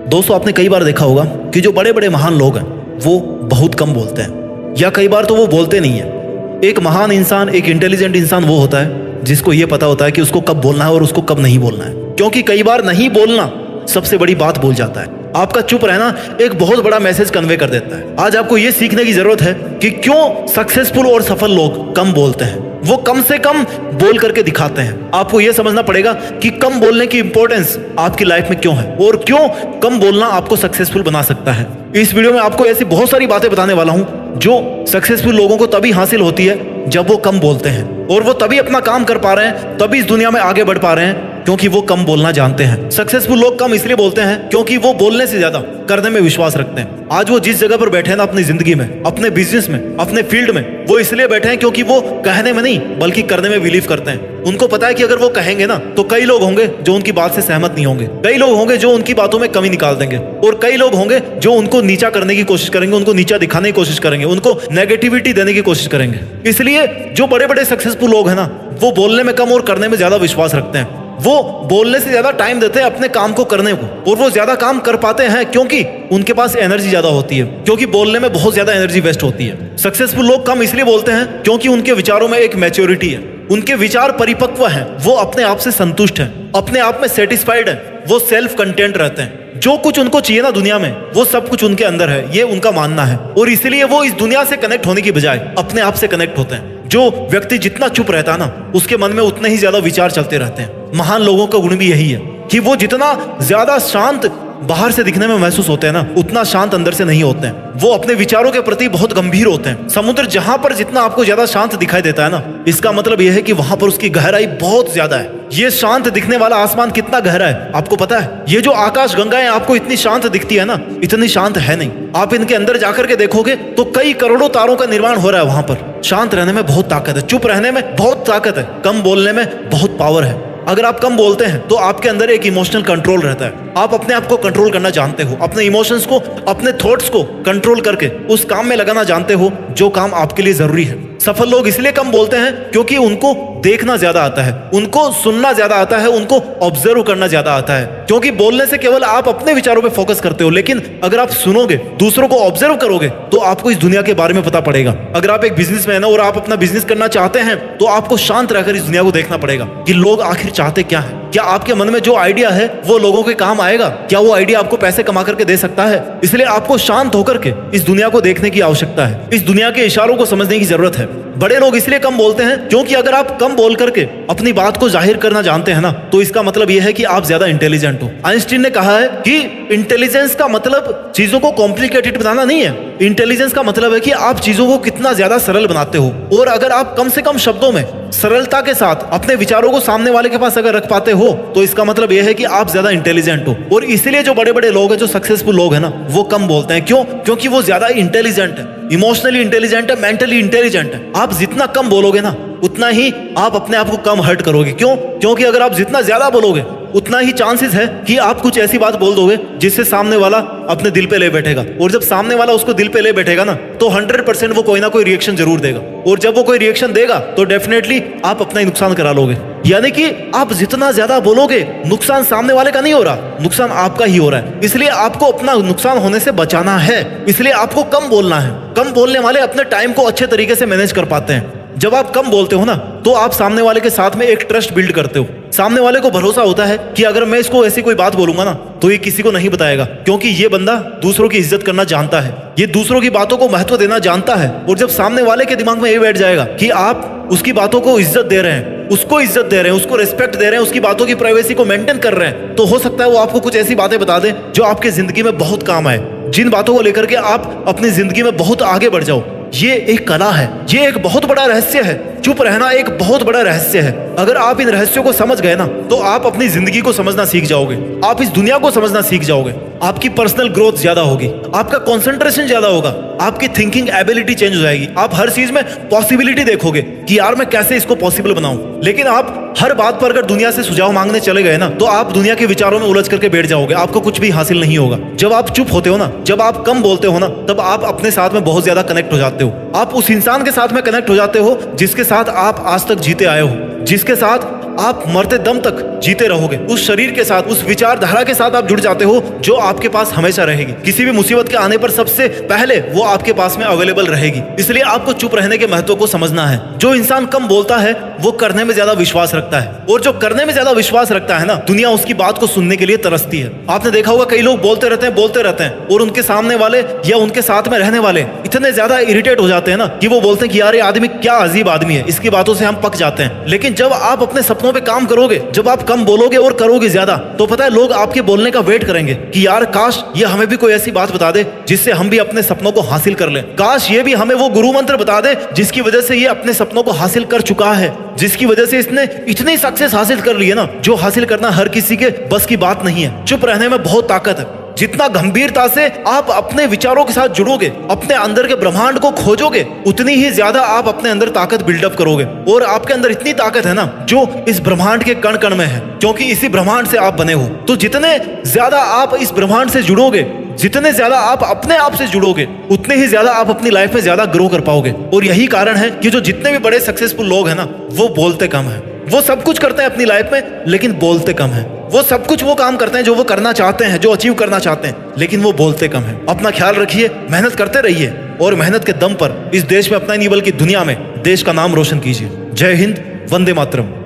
दोस्तों, आपने कई बार देखा होगा कि जो बड़े बड़े महान लोग हैं वो बहुत कम बोलते हैं, या कई बार तो वो बोलते नहीं है। एक महान इंसान, एक इंटेलिजेंट इंसान वो होता है जिसको ये पता होता है कि उसको कब बोलना है और उसको कब नहीं बोलना है, क्योंकि कई बार नहीं बोलना सबसे बड़ी बात बोल जाता है। आपका चुप रहना एक बहुत बड़ा मैसेज कन्वे कर देता है। आज आपको ये सीखने की जरूरत है कि क्यों सक्सेसफुल और सफल लोग कम बोलते हैं, वो कम से कम बोल करके दिखाते हैं। आपको यह समझना पड़ेगा कि कम बोलने की इंपॉर्टेंस आपकी लाइफ में क्यों है और क्यों कम बोलना आपको सक्सेसफुल बना सकता है। इस वीडियो में आपको ऐसी बहुत सारी बातें बताने वाला हूं जो सक्सेसफुल लोगों को तभी हासिल होती है जब वो कम बोलते हैं, और वो तभी अपना काम कर पा रहे हैं, तभी इस दुनिया में आगे बढ़ पा रहे हैं क्योंकि वो कम बोलना जानते हैं। सक्सेसफुल लोग कम इसलिए बोलते हैं क्योंकि वो बोलने से ज्यादा करने में विश्वास रखते हैं। आज वो जिस जगह पर बैठे हैं ना, अपनी जिंदगी में, अपने बिजनेस में, अपने फील्ड में, वो इसलिए बैठे हैं क्योंकि वो कहने में नहीं बल्कि करने में बिलीव करते हैं। उनको पता है कि अगर वो कहेंगे ना तो कई लोग होंगे जो उनकी बात से सहमत नहीं होंगे, कई लोग होंगे जो उनकी बातों में कमी निकाल देंगे, और कई लोग होंगे जो उनको नीचा करने की कोशिश करेंगे, उनको नीचा दिखाने की कोशिश करेंगे, उनको नेगेटिविटी देने की कोशिश करेंगे। इसलिए जो बड़े बड़े सक्सेसफुल लोग हैं ना, वो बोलने में कम और करने में ज्यादा विश्वास रखते हैं। वो बोलने से ज्यादा टाइम देते हैं अपने काम को करने को, और वो ज्यादा काम कर पाते हैं क्योंकि उनके पास एनर्जी ज्यादा होती है, क्योंकि बोलने में बहुत ज्यादा एनर्जी वेस्ट होती है। सक्सेसफुल लोग कम इसलिए बोलते हैं क्योंकि उनके विचारों में एक मैच्योरिटी है, उनके विचार परिपक्व हैं, वो अपने आप से संतुष्ट हैं, अपने आप में सेटिस्फाइड है, वो सेल्फ कंटेंट रहते हैं। जो कुछ उनको चाहिए ना दुनिया में, वो सब कुछ उनके अंदर है, ये उनका मानना है, और इसलिए वो इस दुनिया से कनेक्ट होने की बजाय अपने आप से कनेक्ट होते हैं। जो व्यक्ति जितना चुप रहता है ना, उसके मन में उतने ही ज्यादा विचार चलते रहते हैं। महान लोगों का गुण भी यही है कि वो जितना ज्यादा शांत बाहर से दिखने में महसूस होते हैं ना, उतना शांत अंदर से नहीं होते हैं। वो अपने विचारों के प्रति बहुत गंभीर होते हैं। समुद्र जहां पर जितना आपको ज्यादा शांत दिखाई देता है ना, इसका मतलब यह है कि वहां पर उसकी गहराई बहुत ज्यादा है। ये शांत दिखने वाला आसमान कितना गहरा है आपको पता है? ये जो आकाश गंगाएं आपको इतनी शांत दिखती है ना, इतनी शांत है नहीं। आप इनके अंदर जाकर के देखोगे तो कई करोड़ों तारों का निर्माण हो रहा है वहां पर। शांत रहने में बहुत ताकत है, चुप रहने में बहुत ताकत है, कम बोलने में बहुत पावर है। अगर आप कम बोलते हैं तो आपके अंदर एक इमोशनल कंट्रोल रहता है। आप अपने आप को कंट्रोल करना जानते हो, अपने इमोशंस को, अपने थॉट्स को कंट्रोल करके उस काम में लगाना जानते हो जो काम आपके लिए जरूरी है। सफल लोग इसलिए कम बोलते हैं क्योंकि उनको देखना ज्यादा आता है, उनको सुनना ज्यादा आता है, उनको ऑब्जर्व करना ज्यादा आता है। क्योंकि बोलने से केवल आप अपने विचारों पे फोकस करते हो, लेकिन अगर आप सुनोगे, दूसरों को ऑब्जर्व करोगे, तो आपको इस दुनिया के बारे में पता पड़ेगा। अगर आप एक बिजनेसमैन हो और आप अपना बिजनेस करना चाहते हैं तो आपको शांत रहकर इस दुनिया को देखना पड़ेगा कि लोग आखिर चाहते क्या है। क्या आपके मन में जो आइडिया है वो लोगों के काम आएगा? क्या वो आइडिया आपको पैसे कमा करके दे सकता है? इसलिए आपको शांत होकर के इस दुनिया को देखने की आवश्यकता है, इस दुनिया के इशारों को समझने की जरूरत है। बड़े लोग इसलिए कम बोलते हैं क्योंकि अगर आप कम बोल करके अपनी बात को जाहिर करना जानते हैं ना, तो इसका मतलब यह है कि आप ज्यादा इंटेलिजेंट हो। आइंस्टीन ने कहा है कि इंटेलिजेंस का मतलब चीजों को कॉम्प्लिकेटेड बनाना नहीं है, इंटेलिजेंस का मतलब है कि आप चीजों को कितना ज्यादा सरल बनाते हो। और अगर आप कम से कम शब्दों में सरलता के साथ अपने विचारों को सामने वाले के पास अगर रख पाते हो, तो इसका मतलब यह है कि आप ज्यादा इंटेलिजेंट हो। और इसलिए जो बड़े बड़े लोग हैं, जो सक्सेसफुल लोग हैं ना, वो कम बोलते हैं। क्यों? क्योंकि वो ज्यादा इंटेलिजेंट है, इमोशनली इंटेलिजेंट है, मेंटली इंटेलिजेंट है। आप जितना कम बोलोगे ना, उतना ही आप अपने आप को कम हर्ट करोगे। क्यों? क्योंकि अगर आप जितना ज्यादा बोलोगे, उतना ही चांसेस है कि आप कुछ ऐसी बात बोल दोगे जिससे सामने वाला अपने दिल पे ले बैठेगा। और जब सामने वाला उसको दिल पे ले बैठेगा ना, तो 100% वो कोई ना कोई रिएक्शन जरूर देगा। और जब वो कोई रिएक्शन देगा तो डेफिनेटली आप अपना ही नुकसान करा लोगे। यानी कि आप जितना ज्यादा बोलोगे, नुकसान सामने वाले का नहीं हो रहा, नुकसान आपका ही हो रहा है। इसलिए आपको अपना नुकसान होने से बचाना है, इसलिए आपको कम बोलना है। कम बोलने वाले अपने टाइम को अच्छे तरीके से मैनेज कर पाते हैं। जब आप कम बोलते हो ना, तो आप सामने वाले के साथ में एक ट्रस्ट बिल्ड करते हो। सामने वाले को भरोसा होता है कि अगर मैं इसको ऐसी कोई बात बोलूंगा ना, तो ये किसी को नहीं बताएगा, क्योंकि ये बंदा दूसरों की इज्जत करना जानता है, ये दूसरों की बातों को महत्व देना जानता है। और जब सामने वाले के दिमाग में ये बैठ जाएगा कि आप उसकी बातों को इज्जत दे रहे हैं, उसको इज्जत दे रहे हैं, उसको रिस्पेक्ट दे रहे हैं, उसकी बातों की प्राइवेसी को मेंटेन कर रहे हैं, तो हो सकता है वो आपको कुछ ऐसी बातें बता दे जो आपकी जिंदगी में बहुत काम आए, जिन बातों को लेकर के आप अपनी जिंदगी में बहुत आगे बढ़ जाओ। ये एक कला है, ये एक बहुत बड़ा रहस्य है। चुप रहना एक बहुत बड़ा रहस्य है। अगर आप इन रहस्यों को समझ गए ना, तो आप अपनी जिंदगी को समझना सीख जाओगे, आप इस दुनिया को समझना सीख जाओगे, आपकी पर्सनल ग्रोथ ज्यादा होगी, आपका कंसंट्रेशन ज्यादा होगा, आपकी थिंकिंग एबिलिटी चेंज हो जाएगी। आप हर चीज में पॉसिबिलिटी देखोगे कि यार मैं कैसे इसको पॉसिबल बनाऊं। लेकिन आप हर बात पर अगर दुनिया से सुझाव मांगने चले गए ना, तो आप दुनिया के विचारों में उलझ करके बैठ जाओगे, आपको कुछ भी हासिल नहीं होगा। जब आप चुप होते हो ना, जब आप कम बोलते हो ना, तब आप अपने साथ में बहुत ज्यादा कनेक्ट हो जाते हो। आप उस इंसान के साथ में कनेक्ट हो जाते हो जिसके साथ आप आज तक जीते आए हो, जिसके साथ आप मरते दम तक जीते रहोगे। उस शरीर के साथ, उस विचारधारा के साथ आप जुड़ जाते हो जो आपके पास हमेशा रहेगी। किसी भी मुसीबत के आने पर सबसे पहले वो आपके पास में अवेलेबल रहेगी। इसलिए आपको चुप रहने के महत्व को समझना है। जो इंसान कम बोलता है वो करने में ज्यादा विश्वास रखता है, और जो करने में ज्यादा विश्वास रखता है ना, दुनिया उसकी बात को सुनने के लिए तरसती है। आपने देखा होगा कई लोग बोलते रहते हैं और उनके सामने वाले या उनके साथ में रहने वाले इतने ज्यादा इरिटेट हो जाते हैं ना कि वो बोलते हैं कि यार ये आदमी क्या अजीब आदमी है, इसकी बातों से हम पक जाते हैं। लेकिन जब आप अपने सपनों पे काम करोगे, जब आप कम बोलोगे और करोगे ज्यादा, तो पता है लोग आपके बोलने का वेट करेंगे कि यार काश ये हमें भी कोई ऐसी बात बता दे जिससे हम भी अपने सपनों को हासिल कर लें। काश ये भी हमें वो गुरु मंत्र बता दे जिसकी वजह से ये अपने सपनों को हासिल कर चुका है, जिसकी वजह से इसने इतनी सक्सेस हासिल कर ली है ना, जो हासिल करना हर किसी के बस की बात नहीं है। चुप रहने में बहुत ताकत है। जितना गंभीरता से आप अपने विचारों के साथ जुड़ोगे, अपने अंदर के ब्रह्मांड को खोजोगे, उतनी ही ज्यादा आप अपने अंदर ताकत बिल्डअप करोगे। और आपके अंदर इतनी ताकत है ना जो इस ब्रह्मांड के कण कण में है, क्योंकि इसी ब्रह्मांड से आप बने हो। तो जितने ज्यादा आप इस ब्रह्मांड से जुड़ोगे, जितने ज्यादा आप अपने आप से जुड़ोगे, उतने ही ज्यादा आप अपनी लाइफ में ज्यादा ग्रो कर पाओगे। और यही कारण है कि जो जितने भी बड़े सक्सेसफुल लोग हैं ना, वो बोलते कम है। वो सब कुछ करते हैं अपनी लाइफ में लेकिन बोलते कम है। वो सब कुछ वो काम करते हैं जो वो करना चाहते हैं, जो अचीव करना चाहते हैं, लेकिन वो बोलते कम है। अपना ख्याल रखिए, मेहनत करते रहिए और मेहनत के दम पर इस देश में अपना नहीं बल्कि दुनिया में देश का नाम रोशन कीजिए। जय हिंद, वंदे मातरम।